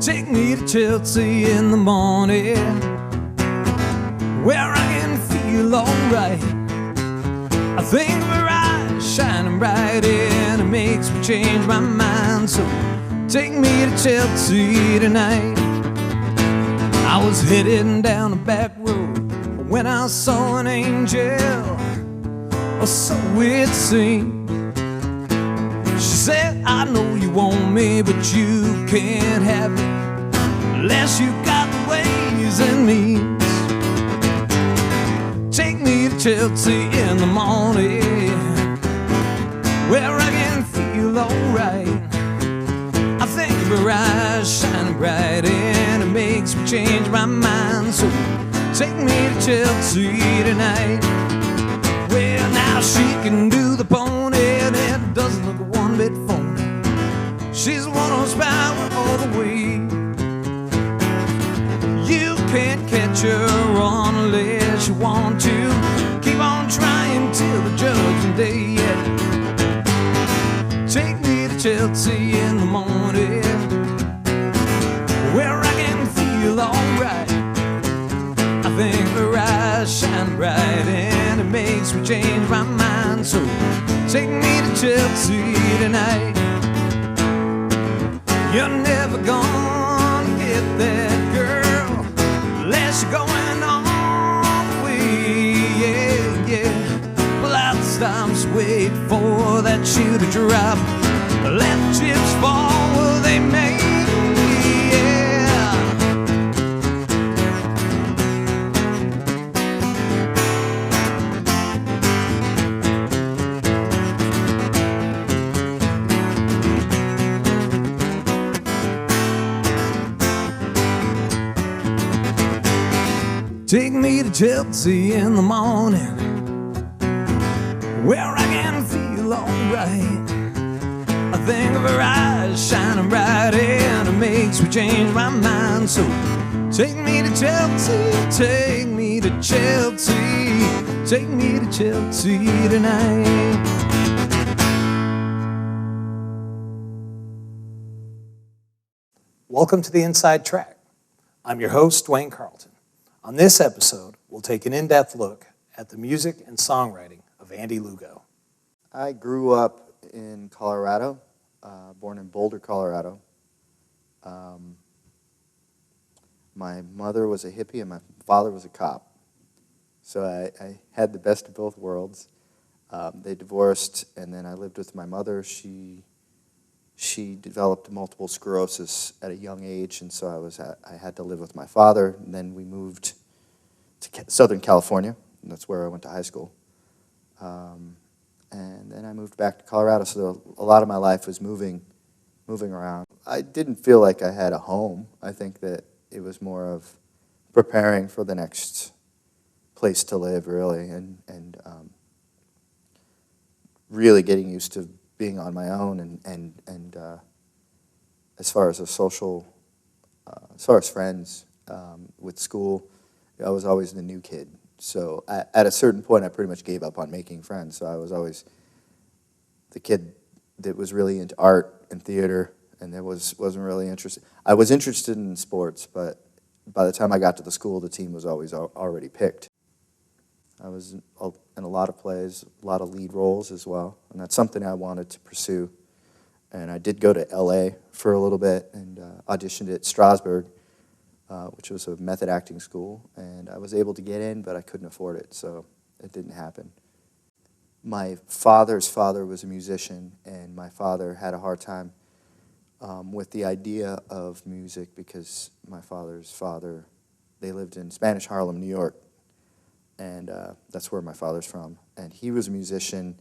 Take me to Chelsea in the morning, where I can feel alright. I think of her eyes shining bright, and it makes me change my mind. So take me to Chelsea tonight. I was heading down a back road when I saw an angel, or so it seemed. She said, I know you want me, but you can't have me unless you got the ways and means. Take me to Chelsea in the morning, where I can feel alright. I think of her eyes shining bright, and it makes me change my mind. So take me to Chelsea tonight. Well, now she can do the pony, and it doesn't look one bit phony. She's 1 horsepower all the way. You can't catch her on unless you want to. Keep on trying till the judgment day, yeah. Take me to Chelsea in the morning, where I can feel alright. I think her eyes shine bright, and it makes me change my mind. So take me to Chelsea tonight. You're never gonna get that girl unless you're going all the way, yeah, yeah. Well, I'll stop, just wait for that shoe to drop. Let the chips fall where they may, yeah. Take me to Chelsea in the morning, where I can feel alright. I think of her eyes shining bright, and it makes me change my mind. So take me to Chelsea, take me to Chelsea, take me to Chelsea tonight. Welcome to the Inside Track. I'm your host, Dwayne Carlton. On this episode, we'll take an in-depth look at the music and songwriting of Andy Lugo. I grew up in Colorado, born in Boulder, Colorado. My mother was a hippie and my father was a cop. So I had the best of both worlds. They divorced, and then I lived with my mother. She developed multiple sclerosis at a young age, and so I had to live with my father. And then we moved to Southern California, and that's where I went to high school. And then I moved back to Colorado, so a lot of my life was moving around. I didn't feel like I had a home. I think that it was more of preparing for the next place to live, really, and really getting used to being on my own, and as far as as far as friends, with school, I was always the new kid. So at a certain point, I pretty much gave up on making friends. So I was always the kid that was really into art and theater, and that wasn't really interested. I was interested in sports, but by the time I got to the school, the team was always already picked. I was in a lot of plays, a lot of lead roles as well, and that's something I wanted to pursue. And I did go to L.A. for a little bit and auditioned at Strasberg, which was a method acting school, and I was able to get in, but I couldn't afford it, so it didn't happen. My father's father was a musician, and my father had a hard time with the idea of music because my father's father, they lived in Spanish Harlem, New York, and that's where my father's from. And he was a musician,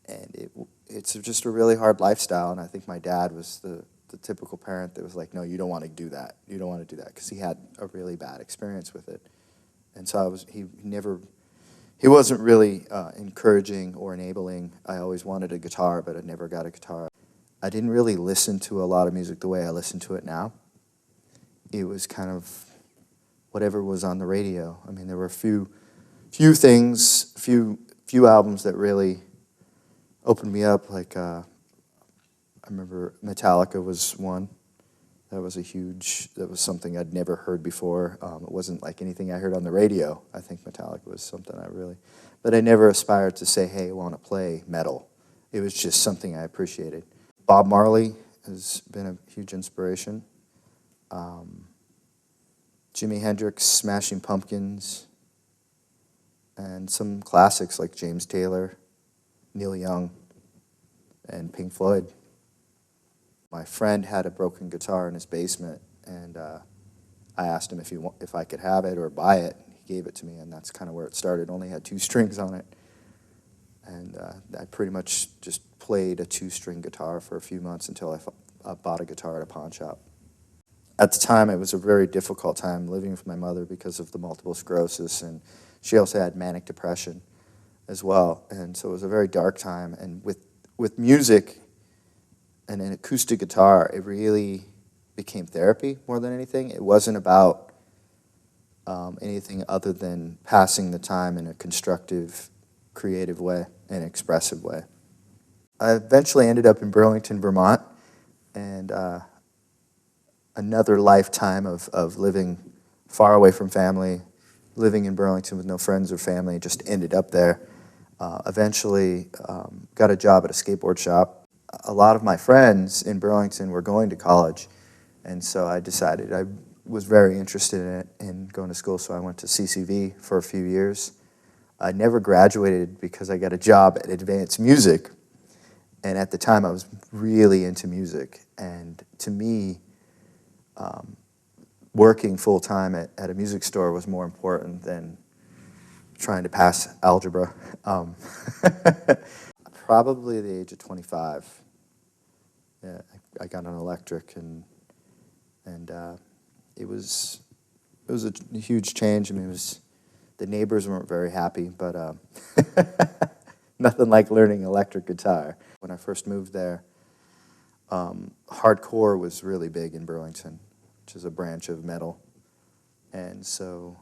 and it's just a really hard lifestyle, and I think my dad was the typical parent that was like, no, you don't want to do that. You don't want to do that, because he had a really bad experience with it. And so he wasn't really encouraging or enabling. I always wanted a guitar, but I never got a guitar. I didn't really listen to a lot of music the way I listen to it now. It was kind of whatever was on the radio. I mean, there were a few things, few albums that really opened me up. Like I remember Metallica was one, That was something I'd never heard before. It wasn't like anything I heard on the radio. I think Metallica was something but I never aspired to say, hey, I want to play metal. It was just something I appreciated. Bob Marley has been a huge inspiration. Jimi Hendrix, Smashing Pumpkins, and some classics like James Taylor, Neil Young, and Pink Floyd. My friend had a broken guitar in his basement, and I asked him if I could have it or buy it. He gave it to me, and that's kind of where it started. It only had 2 strings on it, and I pretty much just played a 2-string guitar for a few months until I bought a guitar at a pawn shop. At the time, it was a very difficult time living with my mother because of the multiple sclerosis, and she also had manic depression as well, and so it was a very dark time. And with music and an acoustic guitar, it really became therapy more than anything. It wasn't about anything other than passing the time in a constructive, creative way, an expressive way. I eventually ended up in Burlington, Vermont, and another lifetime of living far away from family, living in Burlington with no friends or family, just ended up there. Eventually got a job at a skateboard shop. A lot of my friends in Burlington were going to college, and so I decided I was very interested in it, in going to school, so I went to CCV for a few years. I never graduated because I got a job at Advanced Music, and at the time I was really into music, and to me, working full-time at a music store was more important than trying to pass algebra. Probably the age of 25, yeah, I got an electric, and it was a huge change. I mean, the neighbors weren't very happy, but nothing like learning electric guitar. When I first moved there, hardcore was really big in Burlington, which is a branch of metal, and so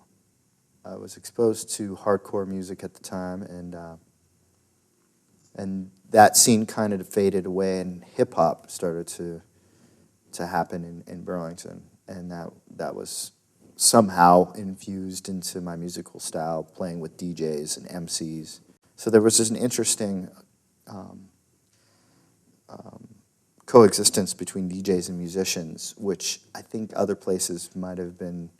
I was exposed to hardcore music at the time, and that scene kind of faded away, and hip-hop started to happen in Burlington, and that was somehow infused into my musical style, playing with DJs and MCs. So there was just an interesting coexistence between DJs and musicians, which I think other places might have been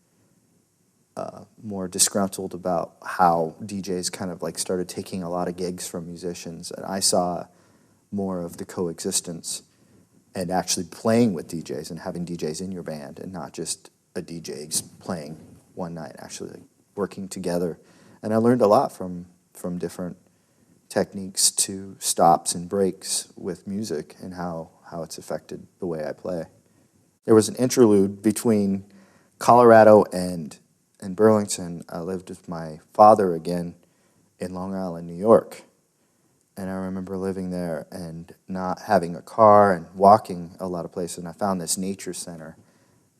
more disgruntled about how DJs kind of like started taking a lot of gigs from musicians, and I saw more of the coexistence and actually playing with DJs and having DJs in your band and not just a DJ playing one night, actually like working together. And I learned a lot from different techniques to stops and breaks with music and how it's affected the way I play. There was an interlude between Colorado and Burlington. I lived with my father again in Long Island, New York. And I remember living there and not having a car and walking a lot of places. And I found this nature center,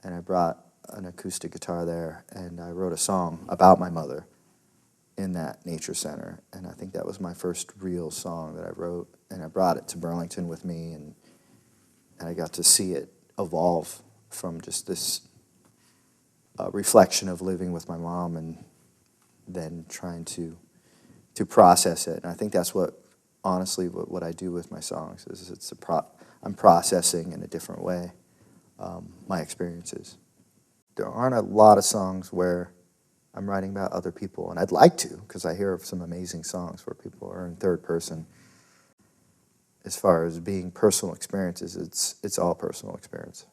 and I brought an acoustic guitar there, and I wrote a song about my mother in that nature center. And I think that was my first real song that I wrote, and I brought it to Burlington with me, and I got to see it evolve from just this reflection of living with my mom and then trying to process it. And I think that's honestly what I do with my songs is I'm processing in a different way my experiences. There aren't a lot of songs where I'm writing about other people, and I'd like to, because I hear of some amazing songs where people are in third person. As far as being personal experiences, it's all personal experience.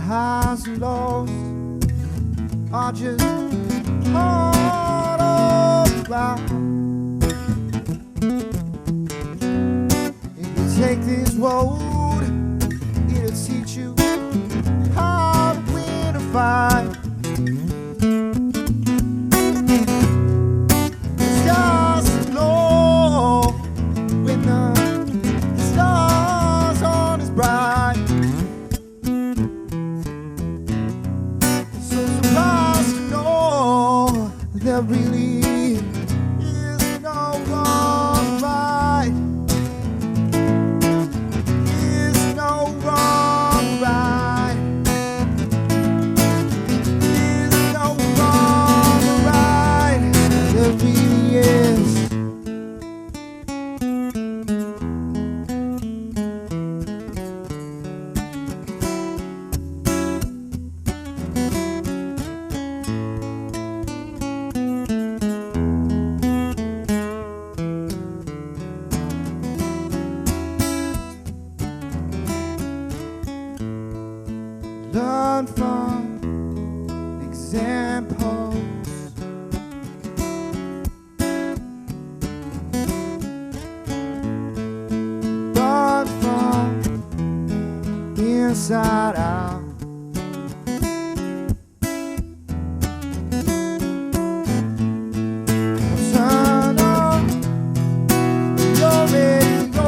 Highs and lows are just part of life. If you take this road, it'll teach you how to win a fight. learn from examples. Learn from inside out. Turn on your radio.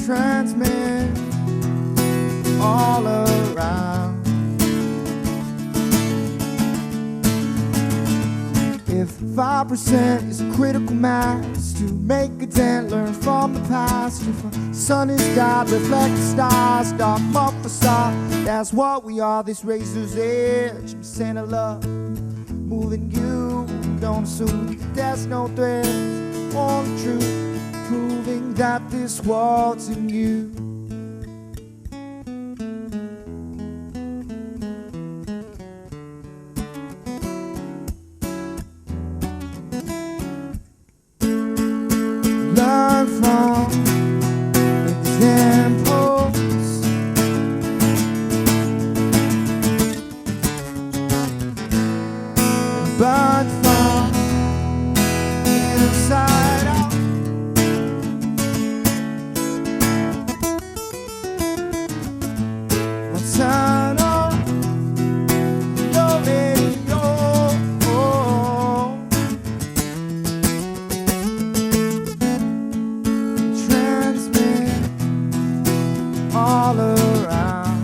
Transmit all around. If 5% is a critical mass to make a dent, learn from the past. If a sun is God, reflect the stars, dark up facade. That's what we are, this razor's edge. I'm saying I love moving you. Don't assume there's no threats, only truth, proving that this world's in you. Learn from examples. Burn from inside out. Turn on your radio. Transmit all around.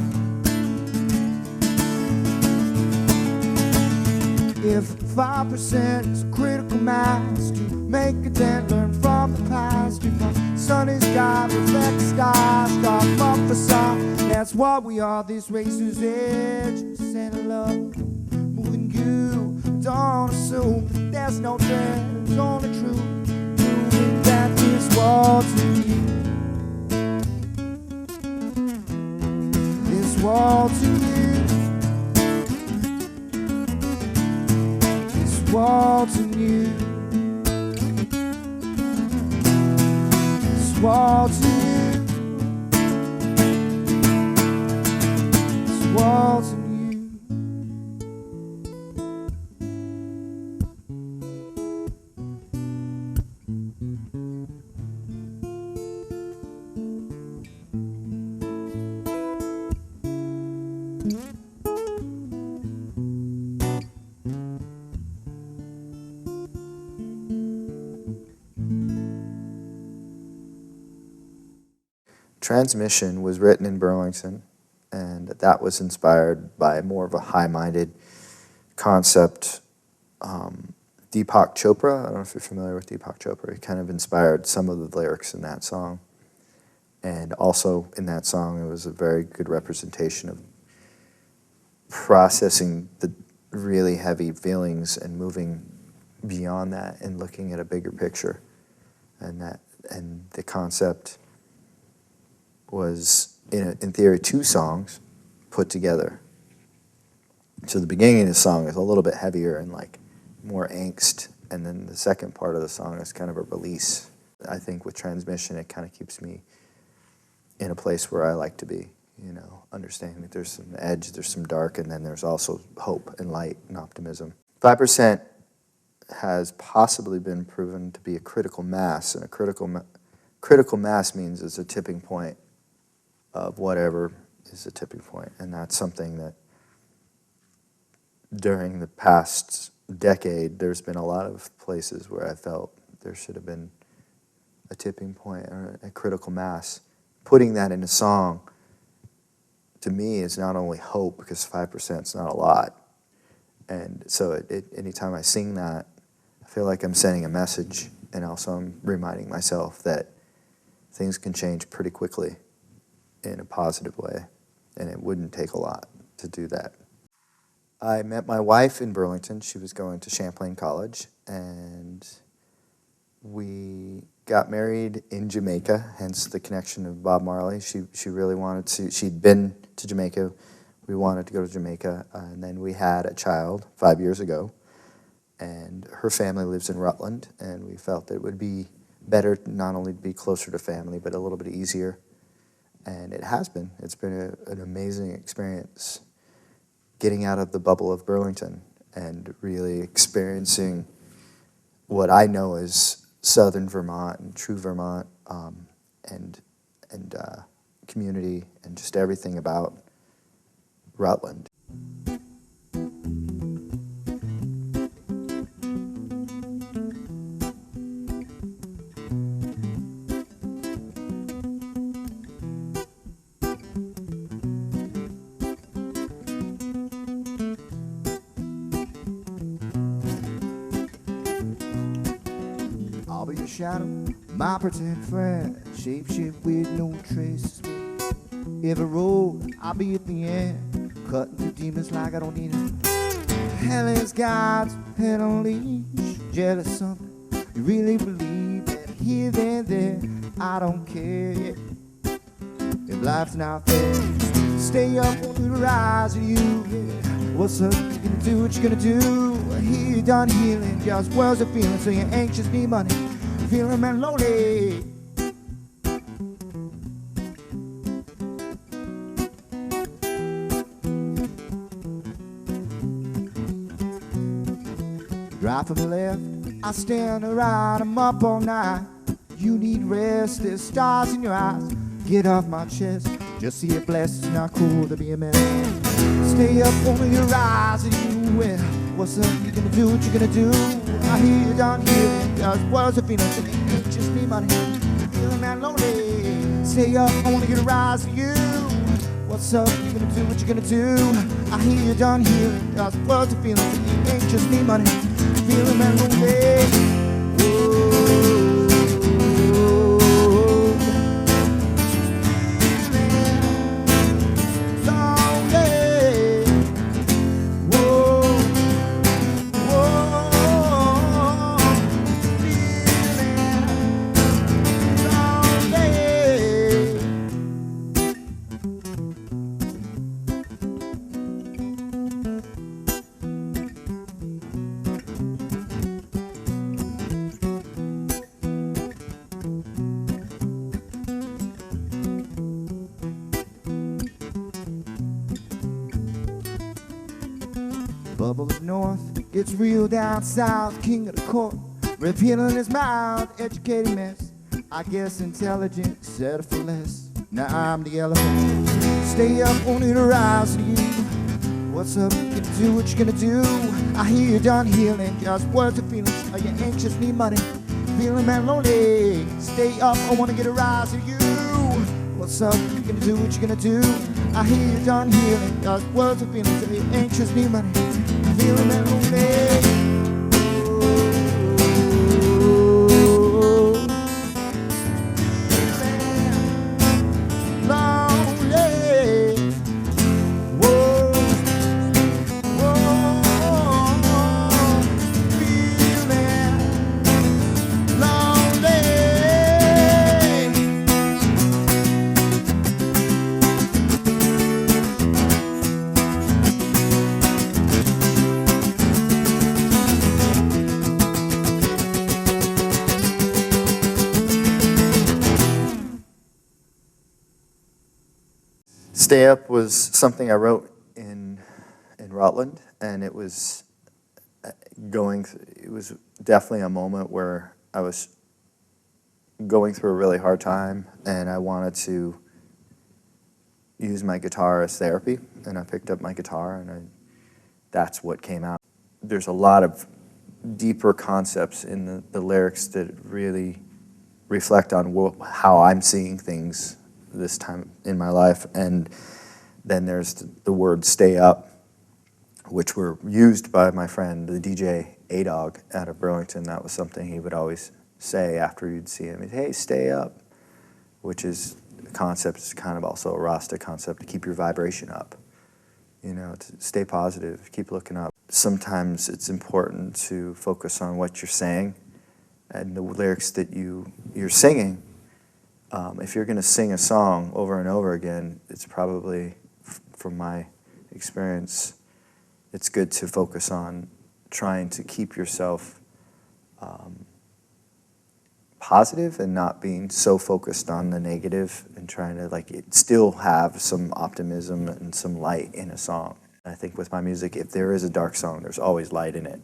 If 5% is a critical mass to make a dent, learn from the past. If our sun is God, reflect the stars, dark up facade. That's what we are, this razor's edge. Santa love, moving you. Don't assume that there's no threat, it's only true, proving that this world's in you. This world's in you. This world's in you. This world's in you. Walls in you. Transmission was written in Burlington, and that was inspired by more of a high-minded concept. Deepak Chopra, I don't know if you're familiar with Deepak Chopra, he kind of inspired some of the lyrics in that song. And also in that song, it was a very good representation of processing the really heavy feelings and moving beyond that and looking at a bigger picture. And the concept was, in theory, 2 songs put together. So the beginning of the song is a little bit heavier and like more angst, and then the second part of the song is kind of a release. I think with Transmission, it kind of keeps me in a place where I like to be, you know, understanding that there's some edge, there's some dark, and then there's also hope and light and optimism. 5% has possibly been proven to be a critical mass, and a critical mass means it's a tipping point of whatever is a tipping point, and that's something that during the past decade, there's been a lot of places where I felt there should have been a tipping point or a critical mass. Putting that in a song, to me, is not only hope, because 5% is not a lot, and so anytime I sing that, I feel like I'm sending a message, and also I'm reminding myself that things can change pretty quickly in a positive way, and it wouldn't take a lot to do that. I met my wife in Burlington. She was going to Champlain College, and we got married in Jamaica, hence the connection of Bob Marley. She really wanted to, she'd been to Jamaica, we wanted to go to Jamaica, and then we had a child 5 years ago, and her family lives in Rutland, and we felt that it would be better not only to be closer to family, but a little bit easier. And it has been. It's been an amazing experience getting out of the bubble of Burlington and really experiencing what I know is southern Vermont and true Vermont, and community and just everything about Rutland. I'll be your shadow, my pretend friend, shape with no traces. Every road, I'll be at the end, cutting through demons like I don't need them. Hell is God's head on leash, jealous something you really believe that here, there, I don't care. If life's not fair, stay up on the rise of you. Yeah. What's up? You gonna do what you gonna do? Here, done healing, just words of feeling. So you're anxious, need money, feeling man lonely. Right from the left, I stand around, I'm up all night. You need rest, there's stars in your eyes. Get off my chest, just see it blessed. It's not cool to be a man. Stay up on your rise and you will. What's up, you gonna do what you gonna do? I hear you down here, just words of feeling. Just need money, feeling man lonely. Stay up, I wanna get a rise for you. What's up, you gonna do what you gonna do? I hear you down here, just words of feeling. Just need money, feeling man lonely. Bubble of north, gets real down south, king of the court, repealing his mouth, educated mess. I guess intelligent, settle for less. Now I'm the elephant, stay up on the rise to you. What's up, you gonna do what you gonna do? I hear you done healing, just words of feelings. Are you anxious, need money, feeling man lonely? Stay up, I wanna get a rise to you. What's up, you gonna do what you gonna do? I hear you done healing, just words of feelings. Are you anxious, need money, feeling that lonely? Stay Up was something I wrote in Rutland, and it was it was definitely a moment where I was going through a really hard time, and I wanted to use my guitar as therapy, and I picked up my guitar, and that's what came out. There's a lot of deeper concepts in the lyrics that really reflect on how I'm seeing things this time in my life. And then there's the word stay up, which were used by my friend, the DJ A-Dog out of Burlington. That was something he would always say after you'd see him. Hey, stay up, which is a concept, it's kind of also a Rasta concept, to keep your vibration up, you know, to stay positive, keep looking up. Sometimes it's important to focus on what you're saying and the lyrics that you're singing. If you're going to sing a song over and over again, it's probably, from my experience, it's good to focus on trying to keep yourself positive and not being so focused on the negative, and trying to still have some optimism and some light in a song. I think with my music, if there is a dark song, there's always light in it.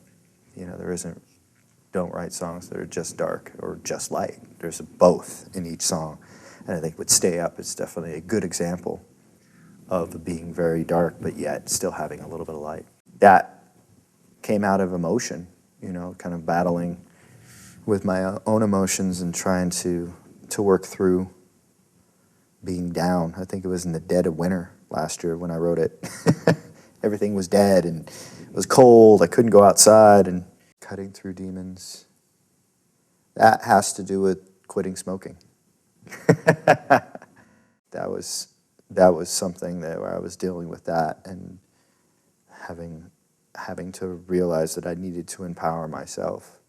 Don't write songs that are just dark or just light. There's both in each song. And I think with Stay Up, it's definitely a good example of being very dark, but yet still having a little bit of light. That came out of emotion, kind of battling with my own emotions and trying to work through being down. I think it was in the dead of winter last year when I wrote it. Everything was dead and it was cold. I couldn't go outside, and cutting through demons. That has to do with quitting smoking. That was something where I was dealing with that, and having to realize that I needed to empower myself.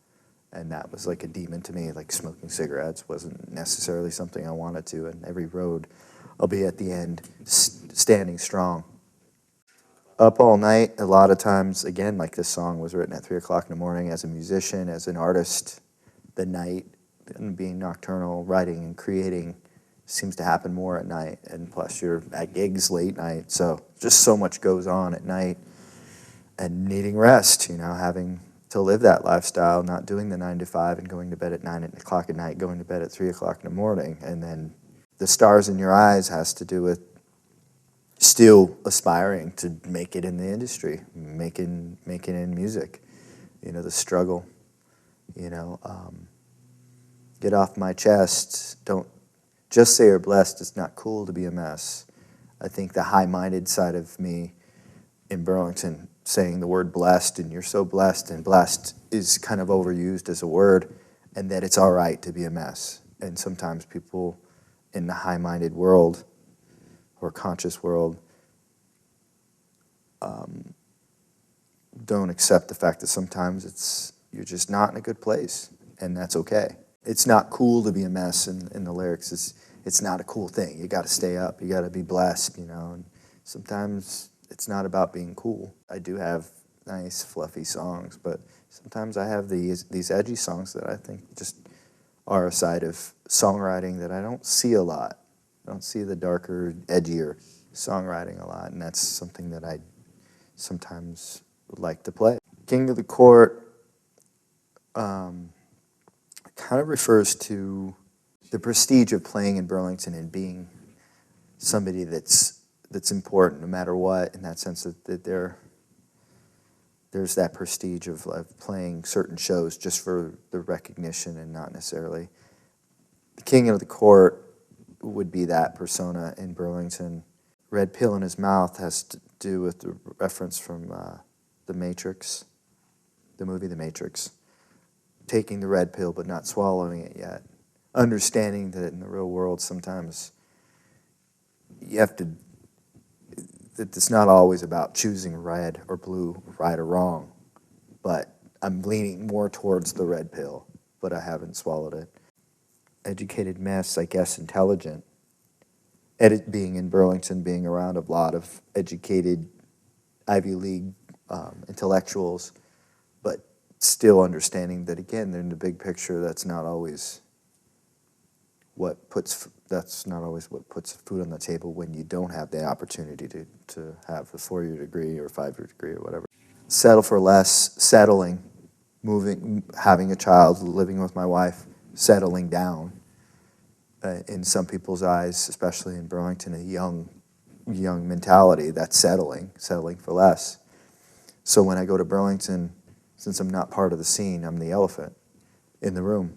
And that was like a demon to me. Like, smoking cigarettes wasn't necessarily something I wanted to. And every road, I'll be at the end standing strong. Up all night, a lot of times, again, like this song was written at 3 o'clock in the morning. As a musician, as an artist, the night, and being nocturnal, writing and creating seems to happen more at night. And plus you're at gigs late night, so just so much goes on at night. And needing rest, having to live that lifestyle, not doing the 9 to 5 and going to bed at 9 o'clock at night, going to bed at 3 o'clock in the morning. And then the stars in your eyes has to do with still aspiring to make it in the industry, making it in music. The struggle, get off my chest, don't just say you're blessed, it's not cool to be a mess. I think the high-minded side of me in Burlington, saying the word blessed, and you're so blessed, and blessed is kind of overused as a word, and that it's all right to be a mess. And sometimes people in the high-minded world or conscious world don't accept the fact that sometimes you're just not in a good place, and that's okay. It's not cool to be a mess in the lyrics. It's not a cool thing. You got to stay up. You got to be blessed, and sometimes it's not about being cool. I do have nice, fluffy songs, but sometimes I have these edgy songs that I think just are a side of songwriting that I don't see a lot. I don't see the darker, edgier songwriting a lot, and that's something that I sometimes would like to play. King of the Court kind of refers to the prestige of playing in Burlington and being somebody that's important no matter what, in that sense that there's that prestige of playing certain shows just for the recognition and not necessarily. The King of the Court would be that persona in Burlington. Red pill in his mouth has to do with the reference from The Matrix, the movie The Matrix. Taking the red pill but not swallowing it yet. Understanding that in the real world sometimes you have to, that it's not always about choosing red or blue, right or wrong, but I'm leaning more towards the red pill, but I haven't swallowed it. Educated mess, I guess intelligent. Being in Burlington, being around a lot of educated Ivy League intellectuals, but still understanding that, again, in the big picture, that's not always what puts food on the table when you don't have the opportunity to have the 4-year degree or 5-year degree or whatever. Settle for less, settling, moving, having a child, living with my wife, settling down. In some people's eyes, especially in Burlington, a young mentality, that's settling for less. So when I go to Burlington, since I'm not part of the scene, I'm the elephant in the room,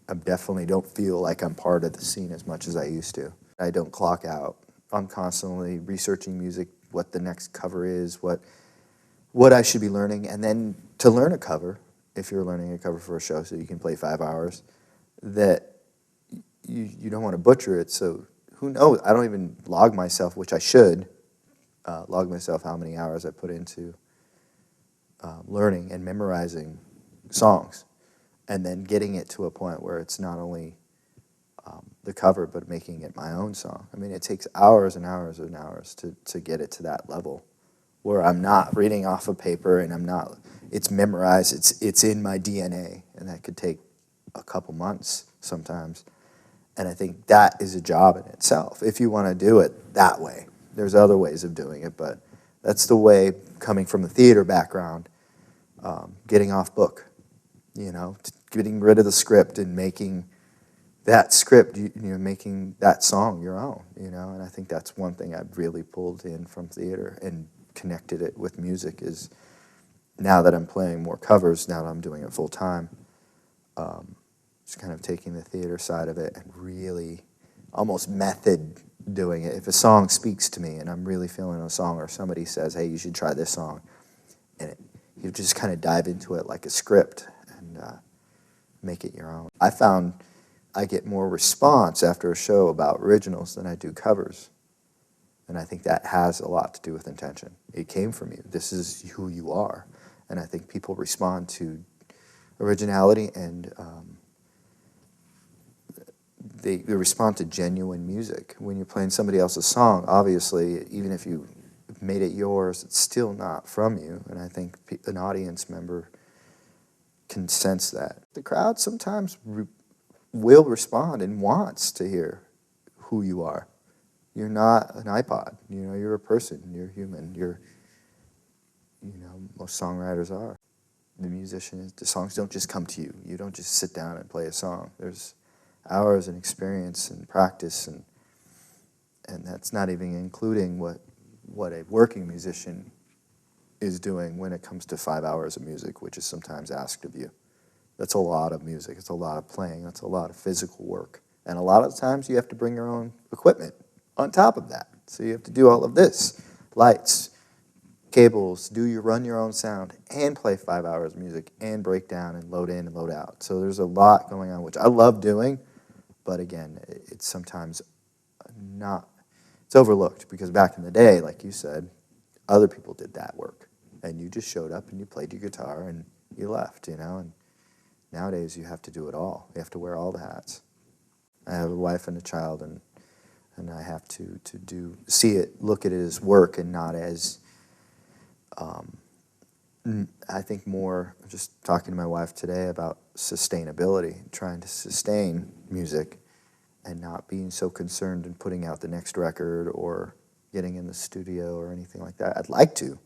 I definitely don't feel like I'm part of the scene as much as I used to. I don't clock out. I'm constantly researching music, what the next cover is, what I should be learning, and then to learn a cover, if you're learning a cover for a show so you can play 5 hours, that you don't want to butcher it, so who knows? I don't even log myself, which I should, log myself how many hours I put into learning and memorizing songs, and then getting it to a point where it's not only the cover, but making it my own song. I mean, it takes hours and hours and hours to get it to that level, where I'm not reading off a paper and it's memorized, it's in my DNA, and that could take a couple months sometimes. And I think that is a job in itself, if you want to do it that way. There's other ways of doing it, but that's the way, coming from the theater background, getting off book, getting rid of the script and making that script, making that song your own, and I think that's one thing I've really pulled in from theater and connected it with music is now that I'm playing more covers, now that I'm doing it full time, just kind of taking the theater side of it and really almost method doing it. If a song speaks to me and I'm really feeling a song, or somebody says, hey, you should try this song, and you just kind of dive into it like a script and make it your own. I found I get more response after a show about originals than I do covers. And I think that has a lot to do with intention. It came from you. This is who you are. And I think people respond to originality, and they respond to genuine music. When you're playing somebody else's song, obviously, even if you made it yours, it's still not from you. And I think an audience member can sense that. The crowd sometimes will respond and wants to hear who you are. You're not an iPod. You're a person. You're human. Most songwriters are. The musician, the songs don't just come to you. You don't just sit down and play a song. There's hours and experience and practice, and that's not even including what a working musician is doing when it comes to 5 hours of music, which is sometimes asked of you. That's a lot of music. It's a lot of playing. That's a lot of physical work. And a lot of the times you have to bring your own equipment on top of that. So you have to do all of this. Lights, cables, run your own sound, and play 5 hours of music, and break down and load in and load out. So there's a lot going on, which I love doing, but again, it's sometimes it's overlooked, because back in the day, like you said, other people did that work. And you just showed up and you played your guitar and you left, and nowadays you have to do it all. You have to wear all the hats. I have a wife and a child, and I have to look at it as work and not as, I think more, just talking to my wife today about sustainability, trying to sustain music and not being so concerned in putting out the next record or getting in the studio or anything like that. I'd like to,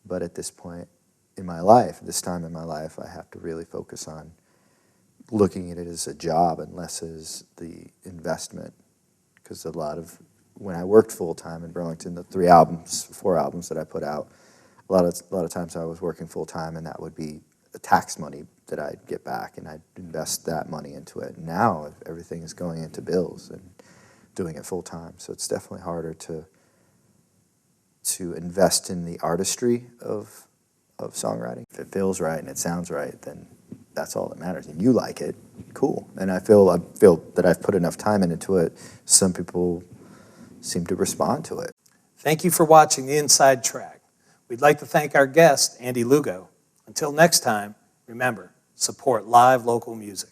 but at this point in my life, this time in my life, I have to really focus on looking at it as a job and less as the investment. Because when I worked full-time in Burlington, the 4 albums that I put out, a lot of times I was working full-time, and that would be the tax money that I'd get back, and I'd invest that money into it. Now everything is going into bills and doing it full-time, so it's definitely harder to invest in the artistry of songwriting. If it feels right and it sounds right, then that's all that matters. And you like it, cool. And I feel that I've put enough time into it. Some people seem to respond to it. Thank you for watching The Inside Track. We'd like to thank our guest, Andy Lugo. Until next time, remember, support live local music.